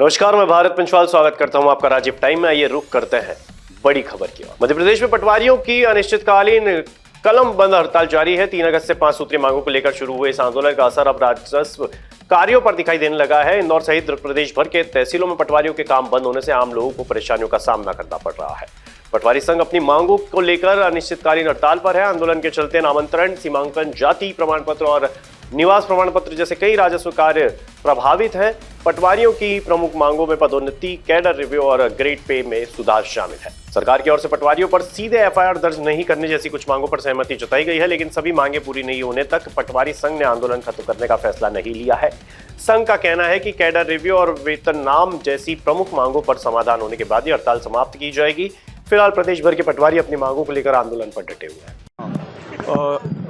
नमस्कार, मैं भारत पंचवाल स्वागत करता हूं आपका राजीव टाइम में। आइए रुक करते हैं बड़ी खबर की ओर। मध्य प्रदेश में पटवारियों की अनिश्चितकालीन कलम बंद हड़ताल जारी है। 3 अगस्त से 5 सूत्रीय मांगों को लेकर शुरू हुए इस आंदोलन का असर अब राजस्व कार्यों पर दिखाई देने लगा है। इंदौर सहित प्रदेश भर के तहसीलों में पटवारियों के काम बंद होने से आम लोगों को परेशानियों का सामना करना पड़ रहा है। पटवारी संघ अपनी मांगों को लेकर अनिश्चितकालीन हड़ताल पर है। आंदोलन के चलते नामांतरण, सीमांकन, जाति प्रमाण पत्र और निवास प्रमाण पत्र जैसे कई राजस्व कार्य प्रभावित हैं। पटवारियों की प्रमुख मांगों में पदोन्नति, कैडर रिव्यू और ग्रेड पे में सुधार शामिल है। सरकार की ओर से पटवारियों पर सीधे एफआईआर दर्ज नहीं करने जैसी कुछ मांगों पर सहमति जताई गई है, लेकिन सभी मांगे पूरी नहीं होने तक पटवारी संघ ने आंदोलन खत्म करने का फैसला नहीं लिया है। संघ का कहना है कि कैडर रिव्यू और वेतनमान जैसी प्रमुख मांगों पर समाधान होने के बाद ही हड़ताल समाप्त की जाएगी। फिलहाल प्रदेश भर के पटवारी अपनी मांगों को लेकर आंदोलन पर डटे हुए हैं।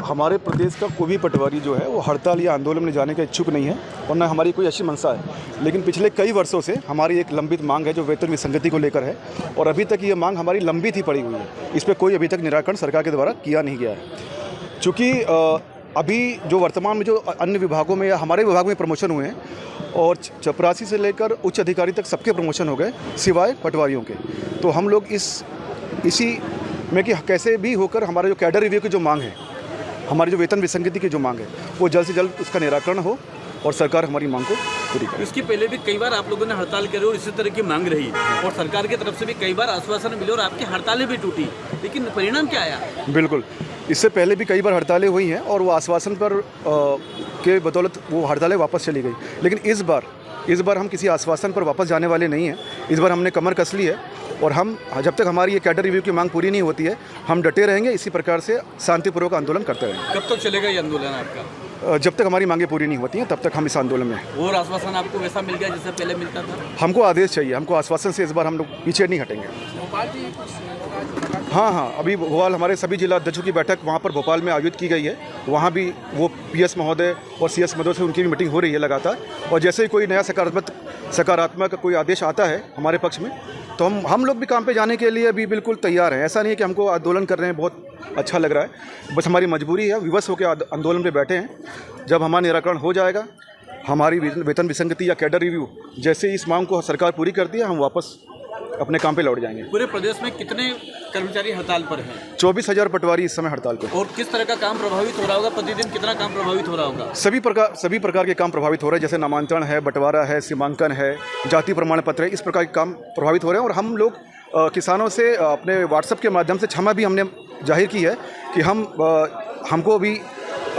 हमारे प्रदेश का कोई भी पटवारी जो है वो हड़ताल या आंदोलन में जाने का इच्छुक नहीं है और न हमारी कोई ऐसी मंशा है। लेकिन पिछले कई वर्षों से हमारी एक लंबित मांग है जो वेतन विसंगति को लेकर है और अभी तक ये मांग हमारी लंबित ही पड़ी हुई है। इस पर कोई अभी तक निराकरण सरकार के द्वारा किया नहीं गया है। चूँकि अभी जो वर्तमान में जो अन्य विभागों में या हमारे विभाग में प्रमोशन हुए हैं और चपरासी से लेकर उच्च अधिकारी तक सबके प्रमोशन हो गए सिवाय पटवारियों के। तो हम लोग इसी में कि कैसे भी होकर हमारा जो कैडर रिव्यू की जो मांग है, हमारी जो वेतन विसंगति की जो मांग है, वो जल्द से जल्द उसका निराकरण हो और सरकार हमारी मांग को पूरी करे। इसके पहले भी कई बार आप लोगों ने हड़ताल करे और इसी तरह की मांग रही और सरकार की तरफ से भी कई बार आश्वासन मिले और आपकी हड़तालें भी टूटी, लेकिन परिणाम क्या आया? बिल्कुल, इससे पहले भी कई बार हड़तालें हुई हैं और वो आश्वासन पर के बदौलत वो हड़तालें वापस चली गई। लेकिन इस बार हम किसी आश्वासन पर वापस जाने वाले नहीं हैं। इस बार हमने कमर कस ली है और हम जब तक हमारी ये कैडर रिव्यू की मांग पूरी नहीं होती है हम डटे रहेंगे। इसी प्रकार से शांतिपूर्वक आंदोलन करते रहेंगे। कब तक चलेगा ये आंदोलन आपका? जब तक हमारी मांगें पूरी नहीं होती हैं तब तक हम इस आंदोलन में हैं। और आश्वासन आपको वैसा मिल गया जैसे पहले मिलता था? हमको आदेश चाहिए, हमको आश्वासन से इस बार हम लोग पीछे नहीं हटेंगे। हाँ, अभी भोपाल हमारे सभी जिला अध्यक्षों की बैठक वहाँ पर भोपाल में आयोजित की गई है। वहाँ भी वो पीएस महोदय और सीएस महोदय से उनकी भी मीटिंग हो रही है लगातार। और जैसे ही कोई नया सकारात्मक कोई आदेश आता है हमारे पक्ष में तो हम लोग भी काम पे जाने के लिए अभी बिल्कुल तैयार हैं। ऐसा नहीं है कि हमको आंदोलन कर रहे हैं बहुत अच्छा लग रहा है, बस हमारी मजबूरी है। विवश होकर आंदोलन पे बैठे हैं। जब हमारा निराकरण हो जाएगा, हमारी वेतन विसंगति या कैडर रिव्यू जैसे इस मांग को सरकार पूरी करती है, हम वापस अपने काम पे लौट जाएंगे। पूरे प्रदेश में कितने कर्मचारी हड़ताल पर हैं? 24,000 पटवारी इस समय हड़ताल पे। और किस तरह का काम प्रभावित हो रहा होगा? प्रतिदिन कितना काम प्रभावित हो रहा होगा? सभी प्रकार के काम प्रभावित हो रहे हैं, जैसे नामांतरण है, बंटवारा है, सीमांकन है, जाति प्रमाण पत्र है, इस प्रकार के काम प्रभावित हो रहे हैं। और हम लोग किसानों से अपने व्हाट्सएप के माध्यम से क्षमा भी हमने जाहिर की है कि हमको अभी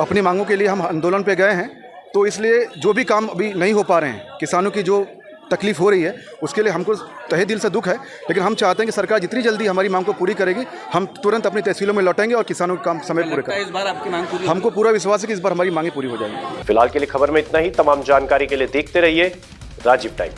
अपनी मांगों के लिए हम आंदोलन पे गए हैं, तो इसलिए जो भी काम अभी नहीं हो पा रहे हैं, किसानों की जो तकलीफ हो रही है उसके लिए हमको तहे दिल से दुख है। लेकिन हम चाहते हैं कि सरकार जितनी जल्दी हमारी मांग को पूरी करेगी हम तुरंत अपनी तहसीलों में लौटेंगे और किसानों के काम समय पूरे करेंगे। इस बार आपकी मांग पूरी? हमको पूरा विश्वास है कि इस बार हमारी मांगें पूरी हो जाएंगी। फिलहाल के लिए खबर में इतना ही। तमाम जानकारी के लिए देखते रहिए राजीव टाइम।